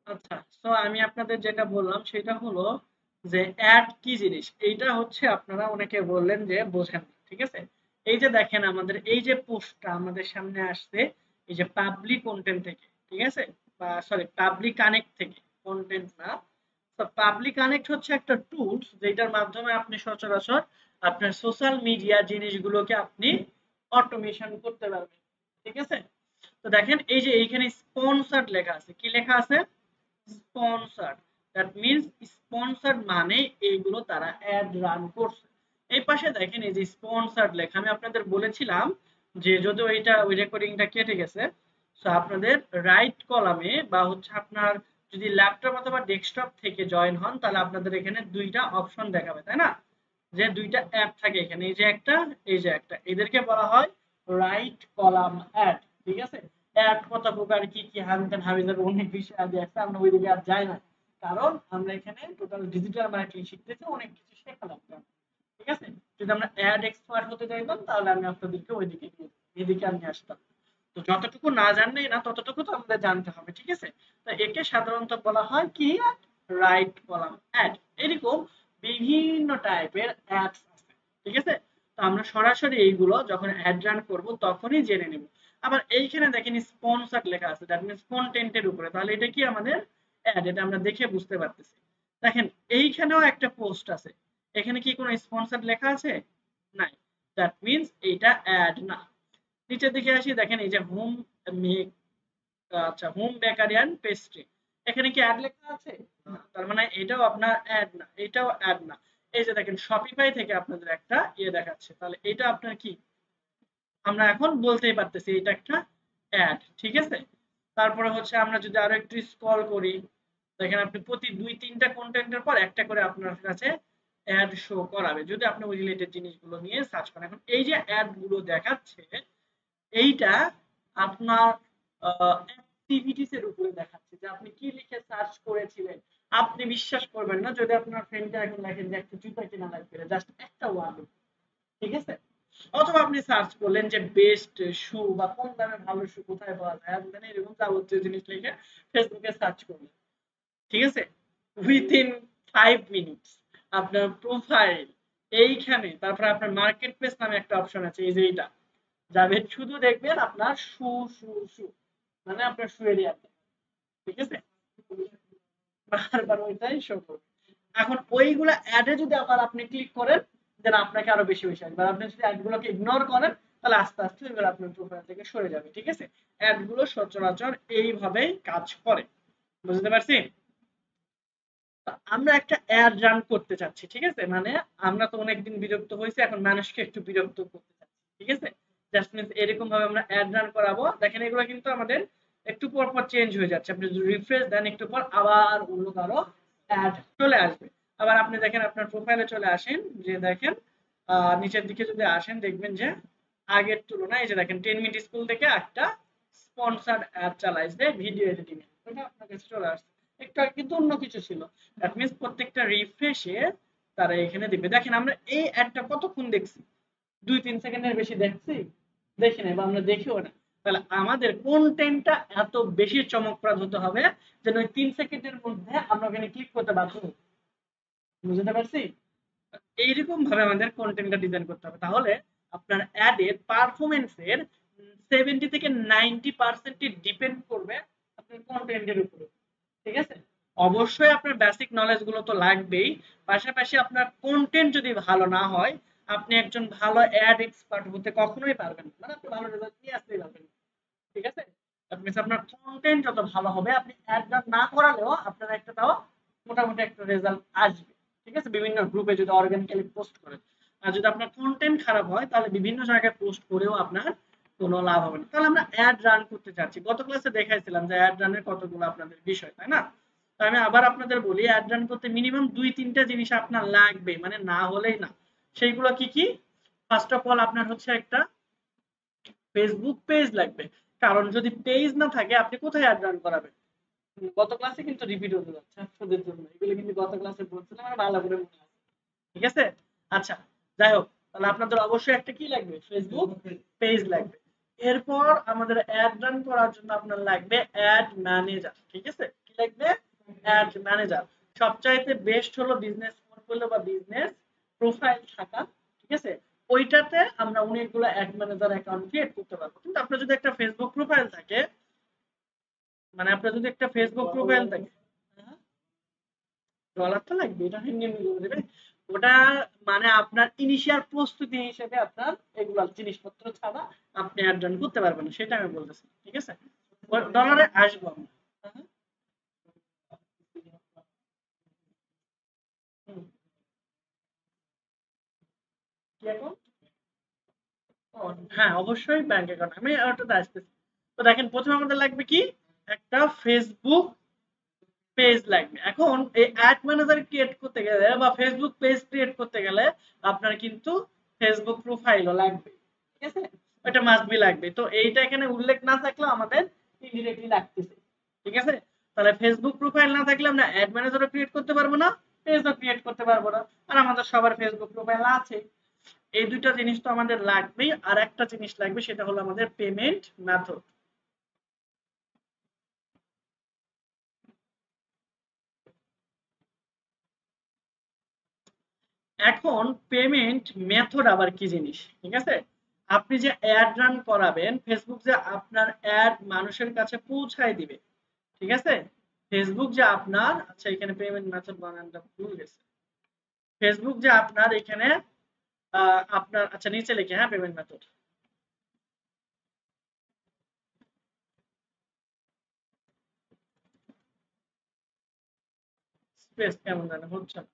আচ্ছা, সো আমি আপনাদের যেটা বললাম সেটা হলো যে অ্যাড কি জিনিস, এইটা হচ্ছে আপনারা অনেকে বললেন যে বোঝেন না, ঠিক আছে। এই যে দেখেন আমাদের এই যে পোস্টটা আমাদের সামনে আসছে, এই যে পাবলিক কন্টেন্ট থেকে, ঠিক আছে, বা সরি পাবলিক কানেক্ট থেকে, কন্টেন্ট না। তো পাবলিক কানেক্ট হচ্ছে একটা টুলস যেটার মাধ্যমে আপনি সচরাচর আপনার সোশ্যাল মিডিয়া জিনিসগুলোকে আপনি অটোমেশন করতে পারবেন, ঠিক আছে। তো দেখেন এই যে এইখানে স্পন্সর্ড লেখা আছে, কি লেখা আছে? স্পন্সর্ড। দ্যাট মিন্স স্পন্সর্ড মানে এইগুলো তারা অ্যাড রান করছে। এই পাশে দেখেন এই যে স্পন্সর্ড লেখা, আমি আপনাদের বলেছিলাম যে যদিও এইটা ওই রেকর্ডিংটা কেটে গেছে, সো আপনাদের রাইট কলামে বা হচ্ছে আপনার যদি ল্যাপটপ অথবা ডেস্কটপ থেকে জয়েন হন তাহলে আপনাদের এখানে দুইটা অপশন দেখাবে, তাই না? যে দুইটা অ্যাড থাকে এখানে, এই যে একটা, এই যে একটা, এদেরকে বলা হয় রাইট কলাম অ্যাড, ঠিক আছে। অ্যাড কত প্রকার, কি কি হ্যান ত্যান হাবিজাবি অনেক বিষয় আদি আছে, আমরা ওইদিকে আর যাই না, কারণ আমরা এখানে টোটাল ডিজিটাল মার্কেটিং শিখতেছি, অনেক কিছু শেখা লাগবে, ঠিক আছে। যদি আমরা অ্যাড এক্সপার্ট হতে চাইতাম তাহলে আমি আপনাদেরকে ওইদিকে নিয়ে এদিকে আমি আসতাম। তো যতটুকু না জানলেই না ততটুকু তো আমাদের জানতে হবে, ঠিক আছে। তো একে সাধারণত বলা হয় কি, রাইট কলাম অ্যাড। এরকম বিভিন্ন টাইপের অ্যাডস আছে, ঠিক আছে। তো আমরা সরাসরি এইগুলো যখন অ্যাড রান করব তখনই জেনে নেব। আবার এইখানে দেখেন স্পন্সর লেখা আছে, দ্যাট মিন্স কন্টেন্টের উপরে, তাহলে এটা কি আমাদের অ্যাড, এটা আমরা দেখে বুঝতে পারতেছি। দেখেন এইখানেও একটা পোস্ট আছে, এখানে কি কোনো স্পন্সর লেখা আছে? নাই, দ্যাট মিন্স এইটা অ্যাড না। নিচের দিকে আসি, দেখেন এই যে হোম মেক, আচ্ছা হোম বেকারি অ্যান্ড পেস্ট্রি, এখানে কি অ্যাড লেখা আছে? না, তার মানে এটাও আপনার অ্যাড না, এটাও অ্যাড না। এই যে দেখেন শপিফাই থেকে আপনাদের একটা ইয়ে দেখাচ্ছে, তাহলে এটা আপনার কি, আমরা এখন বলতেই পারতেছি এটা একটা অ্যাড, ঠিক আছে। তারপরে হচ্ছে আমরা যদি আরো একটু স্ক্রল করি, দেখেন আপনি প্রতি দুই তিনটা কন্টেন্টের পর একটা করে আপনার কাছে অ্যাড শো করাবে যদি আপনি ওই রিলেটেড জিনিসগুলো নিয়ে সার্চ করেন। এখন এই যে অ্যাড গুলো দেখাচ্ছে, এইটা আপনার অ্যাক্টিভিটিস এর উপরে দেখাচ্ছে যে আপনি কি লিখে সার্চ করেছিলেন। আপনি বিশ্বাস করবেন না যদি আপনার ফ্রেন্ডটা এখন লেখেন যে একটা জুতা কিনা লাগবে, জাস্ট একটা ওয়ার্ড, ঠিক আছে। অথবা আপনি সার্চ করলেন যে বেস্ট শু বা কোন দামে ভালো শু কোথায় পাওয়া যায়, মানে এরকম যাবতীয় জিনিস লিখে ফেসবুকে সার্চ করলেন, ঠিক আছে। উইথিন 5 মিনিটস আপনার প্রোফাইল এইখানে, তারপরে আপনার মার্কেট প্লেস নামে একটা অপশন আছে, এই যে এইটা যাবেন, শুধু দেখবেন আপনার শু শু শু, মানে আপনার শু এরিয়া, ঠিক আছে। বারবার ওইটাই শো করবে। এখন ওইগুলা অ্যাডে যদি আবার আপনি ক্লিক করেন দেন আপনাকে আরো বেশি বেশি আসবে, আর আপনি যদি অ্যাডগুলোকে ইগনোর করেন তাহলে আস্তে আস্তে ওইগুলো আপনার প্রোফাইল থেকে সরে যাবে, ঠিক আছে। অ্যাডগুলো সচরাচর এইভাবেই কাজ করে, বুঝতে পারছি। আমরা একটা অ্যাড রান করতে চাচ্ছি, ঠিক আছে, মানে আমরা তো অনেকদিন বিরক্ত হয়েছি, এখন মানুষকে একটু বিরক্ত করতে চাচ্ছি, ঠিক আছে। জাস্ট মিন্স এরকম ভাবে আমরা অ্যাড রান করাবো, দেখেন এগুলো কিন্তু আমাদের একটু পর পর চেঞ্জ হয়ে যাচ্ছে, আপনি যদি রিফ্রেশ দেন একটু পর আবার অন্য কারো অ্যাড চলে আসবে। আবার আপনি দেখেন আপনার প্রোফাইলে চলে আসেন, যে দেখেন নিচের দিকে যদি আসেন দেখবেন যে আগের তুলনায় এই যে দেখেন 10 মিনিট স্কুল থেকে একটা স্পন্সর্ড অ্যাড চালাইছে ভিডিও এডিটিং এ, এটা আপনার কাছে চলে আসছে। একটু আগে কিন্তু অন্য কিছু ছিল, দ্যাট মিন্স প্রত্যেকটা রিফ্রেশে তারা এখানে দিবে। দেখেন আমরা এই অ্যাডটা কতক্ষণ দেখছি, 2-3 সেকেন্ডের বেশি দেখছি, দেখি নাই বা আমরা দেখিও না। তাহলে আমাদের কন্টেন্টটা এত বেশি চমকপ্রদ হতে হবে যেন ওই 3 সেকেন্ডের মধ্যে আমরা ওখানে ক্লিক করতে বাধ্য হই। বুঝতে পারছি। এইরকম ভাবে আমাদের কন্টেন্টটা ডিজাইন করতে হবে, তাহলে আপনার অ্যাডের পারফরমেন্সের 70 থেকে 90% ডিপেন্ড করবে আপনার কন্টেন্টের উপরে, ঠিক আছে। অবশ্যই আপনার বেসিক নলেজ গুলো তো লাগবেই, পাশাপাশি আপনার কন্টেন্ট যদি ভালো না হয় আপনি একজন ভালো অ্যাড এক্সপার্ট হতে কখনোই পারবেন না, মানে আপনি ভালো রেজাল্ট নিয়ে আসতেই পারবেন না, ঠিক আছে। দ্যাট মিন্স আপনার কন্টেন্ট যত ভালো হবে আপনি অ্যাড রান না করালেও আপনার একটা তাও মোটামুটি একটা রেজাল্ট আসবে, ঠিক আছে, বিভিন্ন গ্রুপে যদি অর্গানিক্যালি পোস্ট করেন। আর যদি আপনার কন্টেন্ট খারাপ হয় তাহলে বিভিন্ন জায়গায় পোস্ট করেও আপনার কোনো লাভ হবে না। তাহলে আমরা অ্যাড রান করতে চাচ্ছি, গত ক্লাসে দেখাইছিলাম যে অ্যাড রানের কতগুলো আপনাদের বিষয়, তাই না? তো আমি আবার আপনাদের বলি অ্যাড রান করতে মিনিমাম 2-3টা জিনিস আপনার লাগবে, মানে না হলেই না। সেইগুলো কি কি? ফার্স্ট অফ অল আপনার হচ্ছে একটা ফেসবুক পেজ লাগবে, কারণ যদি পেজ না থাকে আপনি কোথায় অ্যাড রান করাবেন? গত ক্লাসে কিন্তু রিপিট হতে যাচ্ছে আপনাদের জন্য, এগুলো কিন্তু গত ক্লাসে বলছিলাম, আমার ভালো করে মনে আছে, ঠিক আছে। আচ্ছা, যাই হোক, তাহলে আপনাদের অবশ্যই একটা কি লাগবে, ফেসবুক পেজ লাগবে। এরপর আমাদের অ্যাড রান করার জন্য আপনার লাগবে অ্যাড ম্যানেজার, ঠিক আছে। কি লাগবে? Add manager. সবচাইতে বেস্ট হলো বিজনেস পোর্টফোলিও বা বিজনেস প্রোফাইল থাকা, ঠিক আছে? ওইটাতে আমরা অনেকগুলো অ্যাড ম্যানেজার অ্যাকাউন্ট ক্রিয়েট করতে পারবো। কিন্তু আপনার যদি একটা ফেসবুক প্রোফাইল থাকে, মানে আপনার যদি একটা ফেসবুক প্রোফাইল থাকে, ডলার তো লাগবে, এটা এমনি এমনি করে দেবে। ওটা মানে আপনার ইনিশিয়াল প্রস্তুতি হিসেবে আপনার এগুলা জিনিসপত্র ছাড়া আপনি অ্যাড রান করতে পারবেন না, সেটা আমি বলতেছি, ঠিক আছে? ডলারে আসবো আমরা। হ্যাঁ, হুম, কি অ্যাকাউন্ট? ও, হ্যাঁ অবশ্যই ব্যাংক অ্যাকাউন্ট, আমি ওটাতে আসতেছি। তো দেখেন প্রথমে আমাদের লাগবে কি, একটা ফেসবুক পেজ লাগবে। এখন এই অ্যাড ম্যানেজার ক্রিয়েট করতে গেলে বা ফেসবুক পেজ ক্রিয়েট করতে গেলে আপনার কিন্তু ফেসবুক প্রোফাইলও লাগবে, ঠিক আছে? ওটা মাস্ট বি লাগবে। তো এইটা এখানে উল্লেখ না থাকলেও আমাদের ইনডিরেক্টলি লাগতেছে, ঠিক আছে? তাহলে ফেসবুক প্রোফাইল না থাকলে আমরা অ্যাড ম্যানেজারও ক্রিয়েট করতে পারবো না, পেজও ক্রিয়েট করতে পারবো না। আর আমাদের সবার ফেসবুক প্রোফাইল আছে। এই দুইটা জিনিস তো আমাদের লাগবেই। আর একটা জিনিস লাগবে, সেটা হলো আমাদের পেমেন্ট মেথড। এখন পেমেন্ট মেথড আবার কি জিনিস, ঠিক আছে? আপনি যে অ্যাড রান করাবেন, ফেসবুক যে আপনার অ্যাড মানুষের কাছে পৌঁছায় দিবে, ঠিক আছে? ফেসবুক যে আপনার, আচ্ছা এখানে পেমেন্ট মেথড বানানটা ভুল গেছে। ফেসবুক যে আপনার এখানে আপনার, আচ্ছা নিচে লিখে, হ্যাঁ পেমেন্ট মেথড স্পেস কেমন জানে হচ্ছে না।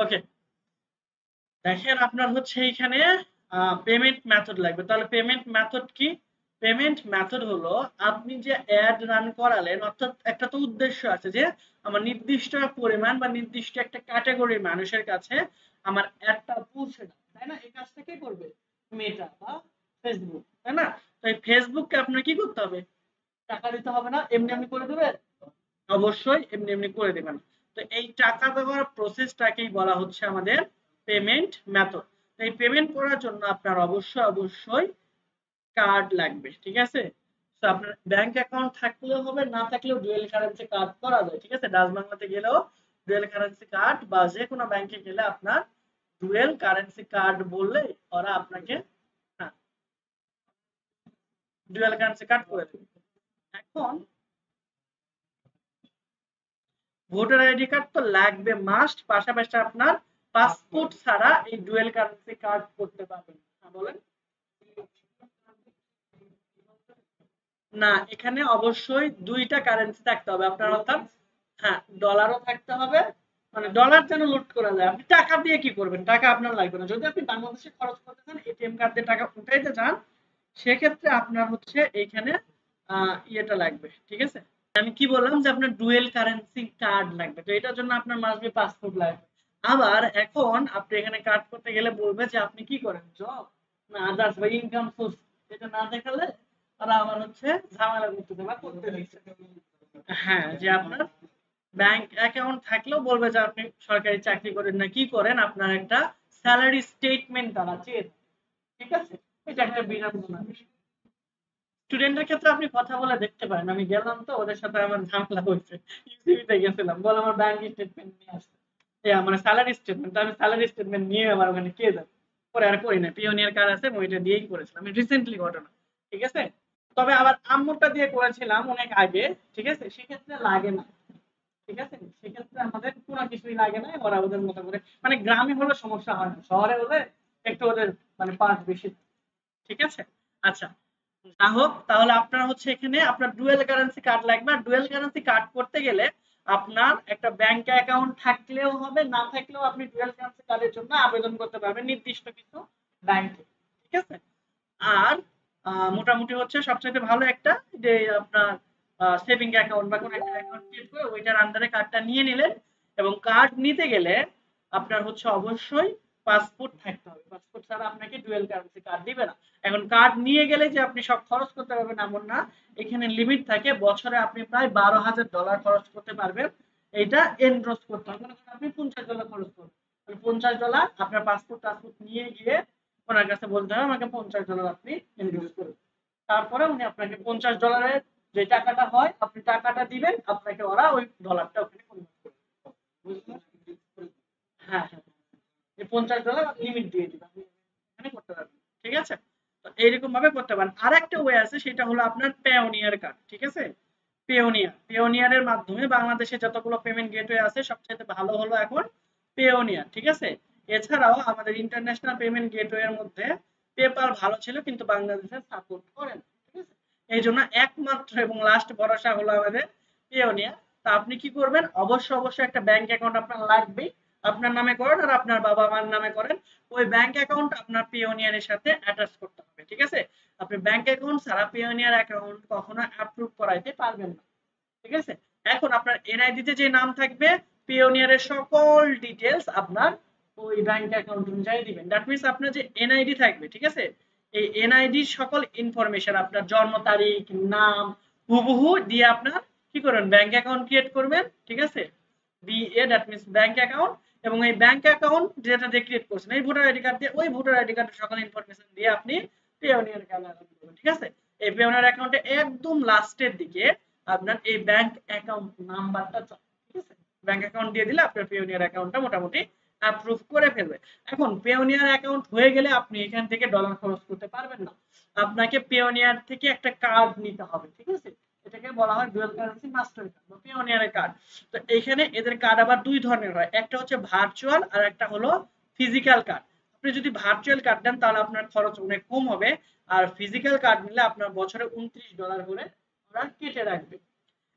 ওকে, দেখেন আপনার হচ্ছে এইখানে পেমেন্ট মেথড লাগবে। তাহলে পেমেন্ট মেথড কি? পেমেন্ট মেথড হলো আপনি যে অ্যাড রান করালেন, অর্থাৎ একটা তো উদ্দেশ্য আছে যে আমার নির্দিষ্ট পরিমাণ বা নির্দিষ্ট একটা ক্যাটাগরির মানুষের কাছে আমার অ্যাডটা পৌঁছে দেয়, তাই না? এই কাজটা কে করবে? মেটা বা ফেসবুক, তাই না? তো এই ফেসবুককে আপনার কি করতে হবে? টাকা দিতে হবে না, এমনি এমনি করে দেবে? অবশ্যই এমনি এমনি করে দেবেন। তো এই টাকা দেওয়ার প্রসেসটাকেই বলা হচ্ছে আমাদের পেমেন্ট মেথড। এই পেমেন্ট করার জন্য আপনার অবশ্যই অবশ্যই কার্ড লাগবে, ঠিক আছে? তো আপনার ব্যাংক অ্যাকাউন্ট থাকলেও হবে, না থাকলেও ডুয়েল কারেন্সি কার্ড করা যায়, ঠিক আছে? ডাচ বাংলাতে গেলেও ডুয়েল কারেন্সি কার্ড বা যে কোনো ব্যাংকে গেলে আপনার ডুয়েল কারেন্সি কার্ড বললে ওরা আপনাকে, হ্যাঁ, ডুয়েল কারেন্সি কার্ড করে দেবে। এখন ভোটার আইডি কার্ড তো লাগবে মাস্ট, পাশাপাশি আপনার পাসপোর্ট ছাড়া এই ডুয়েল কারেন্সি কার্ড করতে পারবেন না। হ্যাঁ, বলেন। না, এখানে অবশ্যই দুইটা কারেন্সি থাকতে হবে আপনার, অর্থাৎ হ্যাঁ ডলারও থাকতে হবে। মানে ডলার যেন লুট করা যায়। আপনি টাকা দিয়ে কি করবেন? টাকা আপনার লাগবে না। যদি আপনি বাংলাদেশে খরচ করতে চান, এটিএম কার্ড দিয়ে টাকা উঠাইতে চান, সেক্ষেত্রে আপনার হচ্ছে এইখানে ইয়েটা লাগবে, ঠিক আছে? আমি কি বললাম যে আপনার ডুয়েল কারেন্সি কার্ড লাগবে, তো এটার জন্য আপনার মাস্ট বি পাসপোর্ট লাগবে। আবার এখন আপনি এখানে কার্ড করতে গেলে বলবে যে আপনি কি করেন, জব না আদার্স বা ইনকাম সোর্স, এটা না দেখালে তারা আবার হচ্ছে ঝামেলা করতেছে বা করতে দিচ্ছে। হ্যাঁ, যে আপনার ব্যাংক অ্যাকাউন্ট থাকলেও বলবে যে আপনি সরকারি চাকরি করেন না কি করেন, আপনার একটা স্যালারি স্টেটমেন্ট তারা চেয়ে, ঠিক আছে? এটা একটা বিড়ম্বনা বিষয়। স্টুডেন্টের ক্ষেত্রে আপনি কথা বলে দেখতে পারেন। আমি গেলাম তো ওদের সাথে আমার ঝামেলা হয়েছে। ইউসিবিতে গেছিলাম, বলে আমার ব্যাংক স্টেটমেন্ট নিয়ে আসতে, মানে স্যালারি স্টেটমেন্ট। আমি স্যালারি স্টেটমেন্ট নিয়ে আমার ওখানে কে যাবে? পরে আর করি না, পিওনিয়ার কার্ড আছে, আমি ওইটা দিয়েই করেছিলাম। আমি রিসেন্টলি ঘটনা, ঠিক আছে? তবে আবার আম্মুরটা দিয়ে করেছিলাম অনেক আগে, ঠিক আছে? সেক্ষেত্রে লাগে না, ঠিক আছে? সেক্ষেত্রে আমাদের কোনো কিছুই লাগে না, ওরা ওদের মতো করে, মানে গ্রামে হলে সমস্যা হয় না, শহরে হলে একটু ওদের মানে পাঁচ বেশি, ঠিক আছে? আচ্ছা, না হোক, তাহলে আপনার হচ্ছে এখানে আপনার ডুয়েল কারেন্সি কার্ড লাগবে। আর ডুয়েল কারেন্সি কার্ড করতে গেলে আপনার একটা ব্যাংক অ্যাকাউন্ট থাকলেও হবে, না থাকলেও আপনি ডুয়েল কারেন্সি কার্ডের জন্য আবেদন করতে পারবেন নির্দিষ্ট কিছু ব্যাংকে, ঠিক আছে? আর মোটামুটি হচ্ছে সবচাইতে ভালো একটা যে আপনার সেভিং অ্যাকাউন্ট বা কোনো একটা অ্যাকাউন্ট ক্রিয়েট করে ওইটার আন্ডারে কার্ডটা নিয়ে নিলেন। এবং কার্ড নিতে গেলে আপনার হচ্ছে অবশ্যই পাসপোর্ট থাকতে হবে। পাসপোর্ট ছাড়া আপনাকে ডুয়েল কারেন্সি কার্ড দিবে না। এখন কার্ড নিয়ে গেলে যে আপনি সব খরচ করতে পারবেন এমন না। এখানে লিমিট থাকে, বছরে আপনি প্রায় $12,000 খরচ করতে পারবেন। এইটা এনরোল করতে হবে। মনে করেন আপনি $50 খরচ করবেন, $50 আপনার পাসপোর্ট টাসপোর্ট নিয়ে গিয়ে ওনার কাছে বলতে হবে আমাকে $50 আপনি এনরোল করুন। তারপরে উনি আপনাকে $50 যে টাকাটা হয় আপনি টাকাটা দিবেন, আপনাকে ওরা ওই ডলারটা ওখানে কনভার্ট করে দেবে। বুঝলেন? হ্যাঁ হ্যাঁ, এই $50 লিমিট দিয়ে দিবে, আপনি এখানে করতে পারবেন। ঠিক আছে, তো এইরকম ভাবে করতে পারেন। আর একটা ওয়ে আছে, সেটা হলো আপনার পেওনিয়ার কার্ড। ঠিক আছে, পেওনিয়ারের মাধ্যমে বাংলাদেশে যতগুলো পেমেন্ট গেটওয়ে আছে সবচেয়ে ভালো হলো এখন পেওনিয়ার। ঠিক আছে, এছাড়াও আমাদের ইন্টারন্যাশনাল পেমেন্ট গেটওয়ে এর মধ্যে পেপাল ভালো ছিল, কিন্তু বাংলাদেশে সাপোর্ট করে না। ঠিক আছে, এই জন্য একমাত্র এবং লাস্ট ভরসা হলো আমাদের পেওনিয়ার। তা আপনি কি করবেন, অবশ্যই একটা ব্যাংক অ্যাকাউন্ট আপনার লাগবেই। আপনার নামে করেন আর আপনার বাবা মার নামে করেন, ওই ব্যাংক অ্যাকাউন্ট আপনার পেওনিয়ারের সাথে অ্যাটাচ করতে হবে। ঠিক আছে, আপনি ব্যাংক অ্যাকাউন্ট ছাড়া পেওনিয়ার অ্যাকাউন্ট কখনো অ্যাপ্রুভ করাইতে পারবেন না। ঠিক আছে, এখন আপনার এনআইডি তে যে নাম থাকবে, পিওনিয়ারের সকল ডিটেলস আপনার ওই ব্যাংক অ্যাকাউন্ট অনুযায়ী দিবেন। দ্যাট মিন্স আপনার যে এনআইডি থাকবে, ঠিক আছে, এই এনআইডি সকল ইনফরমেশন, আপনার জন্ম তারিখ, নাম হুবহু দিয়ে আপনার কি করবেন, ব্যাংক অ্যাকাউন্ট ক্রিয়েট করবেন। ঠিক আছে, BA that means bank account, এবং এই ব্যাংক অ্যাকাউন্ট যেটা দিয়ে ক্রিয়েট করছেন এই ভোটার আইডি কার্ড দিয়ে, ওই ভোটার আইডি কার্ডের সকল ইনফরমেশন দিয়ে আপনি পেওনিয়ার অ্যাকাউন্ট করবেন। ঠিক আছে, এই পেওনিয়ার অ্যাকাউন্টে একদম লাস্টের দিকে আপনার এই ব্যাংক অ্যাকাউন্ট নাম্বারটা চলে। ঠিক আছে, ব্যাংক অ্যাকাউন্ট দিয়ে দিলে আপনার পেওনিয়ার অ্যাকাউন্টটা মোটামুটি অ্যাপ্রুভ করে ফেলবে। এখন পেওনিয়ার অ্যাকাউন্ট হয়ে গেলে আপনি এখান থেকে ডলার খরচ করতে পারবেন না, আপনাকে পেওনিয়ার থেকে একটা কার্ড নিতে হবে। ঠিক আছে, এটাকে বলা হয় ডুয়াল কারেন্সি মাস্টার কার্ড বা পেওনিয়ারের কার্ড। তো এইখানে এদের কার্ড আবার দুই ধরনের হয়, একটা হচ্ছে ভার্চুয়াল আর একটা হলো ফিজিক্যাল কার্ড। আপনি যদি ভার্চুয়াল কার্ড দেন তাহলে আপনার খরচ অনেক কম হবে, আর ফিজিক্যাল কার্ড নিলে আপনার বছরে $29 করে ওরা কেটে রাখবে।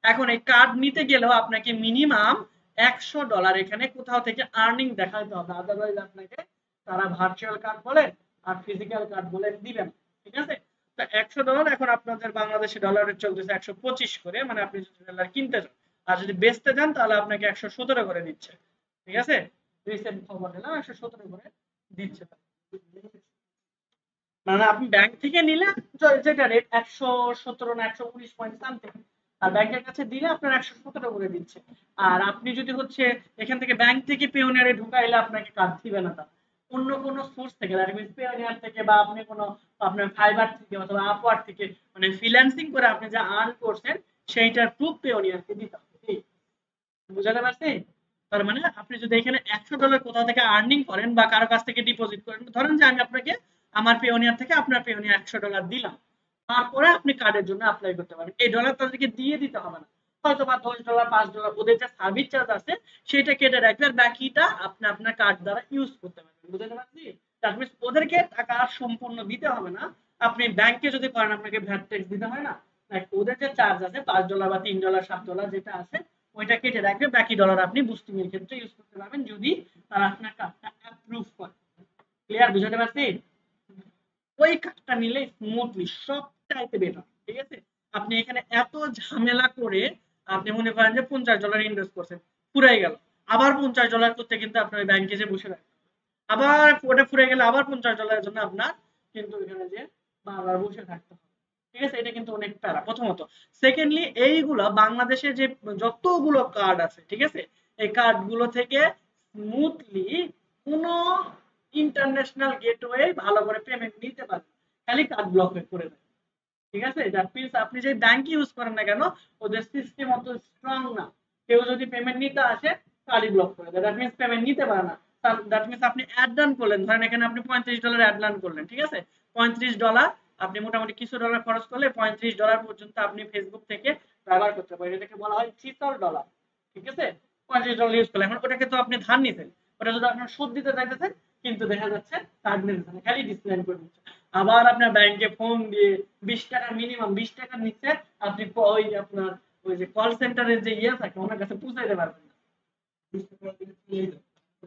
এখন এই কার্ড নিতে গেলেও আপনাকে মিনিমাম $100 এখানে কোথাও থেকে আর্নিং দেখাতে হবে, আদারওয়াইজ আপনাকে তারা ভার্চুয়াল কার্ড বলেন আর ফিজিক্যাল কার্ড বলেন দিবেন। ঠিক আছে, তো $100 এখন আপনাদের বাংলাদেশি ডলারে চলতেছে 125 করে, মানে আপনি যদি ডলার কিনতে চান, আর যদি বেচতে যান তাহলে আপনাকে 117 করে দিচ্ছে। ঠিক আছে, রিসেন্ট খবর নিলাম 117 করে দিচ্ছে। মানে আপনি ব্যাংক থেকে নিলে যেটা রেট 117 না 119 পয়েন্ট সামথিং, আর ব্যাংকের কাছে দিলে আপনার 117 করে দিচ্ছে। আর আপনি যদি হচ্ছে এখান থেকে ব্যাংক থেকে পেওনিয়ারে ঢুকাইলে আপনাকে কার্ড দিবে না, তা অন্য কোনো সোর্স থেকে, দ্যাট মিন্স পেওনিয়ার থেকে বা আপনি কোনো আপনার ফাইবার থেকে অথবা আপওয়ার্ক থেকে মানে ফ্রিল্যান্সিং করে আপনি যা আর্ন করছেন সেইটার প্রুফ পেওনিয়ারকে দিতে হবে। বুঝাতে পারছি? তার মানে আপনি যদি এখানে $100 কোথাও থেকে আর্নিং করেন বা কারো কাছ থেকে ডিপোজিট করেন, ধরেন যে আমি আপনাকে আমার পেওনিয়ার থেকে আপনার পেওনিয়ার $100 দিলাম, তারপরে আপনি কার্ডের জন্য অ্যাপ্লাই করতে পারেন। এই ডলার তাদেরকে দিয়ে দিতে হবে না, হয়তো বা $10 $5 ওদের যে সার্ভিস চার্জ আছে সেটা কেটে রাখবে, আর বাকিটা আপনি আপনার কার্ড দ্বারা ইউজ করতে পারবেন। বুঝতে পারছি? দ্যাট মিন্স ওদেরকে টাকা সম্পূর্ণ দিতে হবে না। আপনি ব্যাংকে যদি করেন আপনাকে ভ্যাট ট্যাক্স দিতে হয় না, ওদের যে চার্জ আছে $5 বা $3 $7 যেটা আছে ওইটা কেটে রাখবে, বাকি ডলার আপনি বুস্টিং এর ক্ষেত্রে ইউজ করতে পারবেন যদি তারা আপনার কার্ডটা অ্যাপ্রুভ করে। ক্লিয়ার? বুঝতে পারছি? ওই কার্ডটা নিলে স্মুথলি সবচাইতে বেটার। ঠিক আছে, আপনি এখানে এত ঝামেলা করে আপনি মনে করেন যে $50 ইনভেস্ট করছেন, ফুরাই গেল, আবার $50 করতে কিন্তু আপনার ব্যাংকে যে বসে রাখতে হবে, আবার ওটা ফুরে গেলে আবার $50 জন্য আপনার কিন্তু এখানে যে বারবার বসে থাকতে হবে। ঠিক আছে, এটা কিন্তু অনেক প্যারা প্রথমত। সেকেন্ডলি এইগুলো বাংলাদেশে যে যতগুলো কার্ড আছে, ঠিক আছে, এই কার্ড গুলো থেকে স্মুথলি কোনো ইন্টারন্যাশনাল গেটওয়ে ভালো করে পেমেন্ট নিতে পারবে, খালি কার্ড ব্লক করে দেয়। ঠিক আছে, দ্যাট মিন্স আপনি যে ব্যাংক ইউজ করেন না কেন ওদের সিস্টেম অত স্ট্রং না, কেউ যদি পেমেন্ট নিতে আসে কার্ডই ব্লক করে দেয়, দ্যাট মিন্স পেমেন্ট নিতে পারে না। দ্যাট মিন্স আপনি অ্যাড ডান করলেন, ধরেন এখানে আপনি $35 অ্যাড ডান করলেন, ঠিক আছে, $35 আপনি মোটামুটি কিছু ডলার খরচ করলে $35 পর্যন্ত আপনি ফেসবুক থেকে ব্যবহার করতে পারেন, এটাকে বলা হয় চিসল ডলার। ঠিক আছে, $35 ইউজ করলেন, এখন ওটাকে তো আপনি ধার নিতেন, ওটা যদি আপনার সুদ দিতে চাইতেছেন কিন্তু দেখা যাচ্ছে কার্ড নিতেছে না, খালি ডিসপ্লেন করে দিচ্ছে। আবার আপনার ব্যাংকে ফোন দিয়ে $20 মিনিমাম $20 নিচ্ছে, আপনি ওই আপনার ওই যে কল সেন্টারের যে ইয়ে থাকে ওনার কাছে পৌঁছাইতে পারবেন না।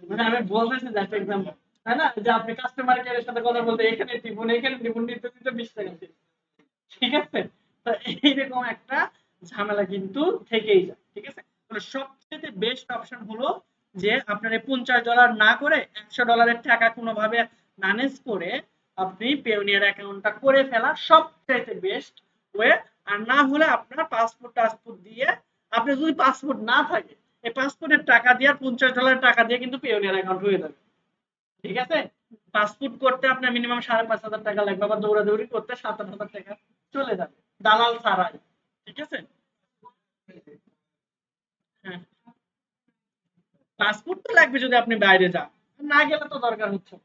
মানে আমি বলতেছি জাস্ট এক্সাম্পল, তাই না, যে আপনি কাস্টমার কেয়ারের সাথে কথা বলতে এখানে টিপুন নিতে দিতে $20 শেষ। ঠিক আছে, তো এইরকম একটা ঝামেলা কিন্তু থেকেই যায়। ঠিক আছে, তাহলে সবচেয়ে বেস্ট অপশন হলো যে আপনার এই $50 না করে $100 টাকা কোনোভাবে ম্যানেজ করে আপনি পেওনিয়ার অ্যাকাউন্টটা করে ফেলা সবচাইতে বেস্ট ওয়ে। আর না হলে আপনার পাসপোর্ট দিয়ে, আপনি যদি পাসপোর্ট না থাকে এই পাসপোর্টের টাকা দিয়ে আর $50 টাকা দিয়ে কিন্তু পেওনিয়ার অ্যাকাউন্ট হয়ে যাবে। ঠিক আছে, পাসপোর্ট করতে আপনার মিনিমাম $5,500 লাগবে, আবার দৌড়াদৌড়ি করতে $7,000 চলে যাবে দালাল ছাড়াই। ঠিক আছে, পাসপোর্ট তো লাগবে যদি আপনি বাইরে যান, না গেলে তো দরকার হচ্ছে না।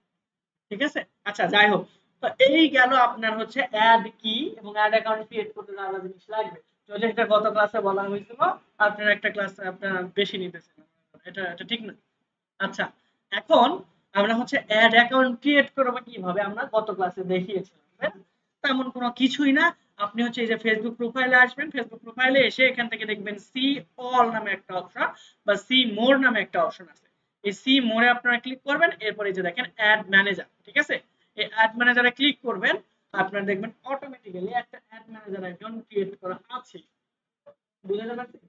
ঠিক আছে? আচ্ছা যাই হোক। তো এই গেল আপনার হচ্ছে অ্যাড কি এবং অ্যাড অ্যাকাউন্ট ক্রিয়েট করতে যা যা জিনিস লাগবে। যদি এটা গত ক্লাসে বলা হয়েছিল, আপনার একটা ক্লাস আপনার বেশি নিতেছেন। এটা এটা ঠিক না। আচ্ছা, এখন আমরা হচ্ছে অ্যাড অ্যাকাউন্ট ক্রিয়েট করব কিভাবে আমরা গত ক্লাসে দেখিয়েছিলাম। তাই না? তেমন কোনো কিছুই না। আপনি হচ্ছে এই যে ফেসবুক প্রোফাইলে আসবেন, ফেসবুক প্রোফাইলে এসে এখান থেকে দেখবেন সি অল নামে একটা অপশন বা সি মোর নামে একটা অপশন আছে। এই সি মোরে আপনারা ক্লিক করবেন, এরপরে এই যে দেখেন অ্যাড ম্যানেজার, ঠিক আছে? এই অ্যাড ম্যানেজারে ক্লিক করবেন, আপনারা দেখবেন অটোমেটিক্যালি একটা অ্যাড ম্যানেজার অ্যাকাউন্ট ক্রিয়েট করা আছে। বুঝতে পারছেন?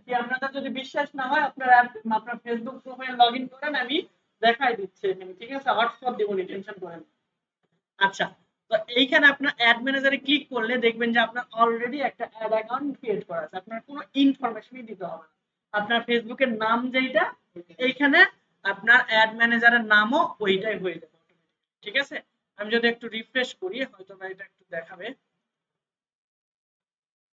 কি আপনাদের যদি বিশ্বাস না হয় আপনারা আপনার ফেসবুক প্রোফাইল লগইন করেন, আমি দেখাই দিচ্ছি এখানে, ঠিক আছে? হটস্পট দিব নি, টেনশন করেন না। আচ্ছা, তো এইখানে আপনার অ্যাড ম্যানেজারে ক্লিক করলে দেখবেন যে আপনার অলরেডি একটা অ্যাড অ্যাকাউন্ট ক্রিয়েট করা আছে, আপনার কোনো ইনফরমেশনই দিতে হবে না। আপনার ফেসবুকের নাম যেটা, এইখানে আপনার অ্যাড ম্যানেজারের নামও ওইটাই হয়ে যাবে, ঠিক আছে? আমি যদি একটু রিফ্রেশ করি হয়তো বা এটা একটু দেখাবে।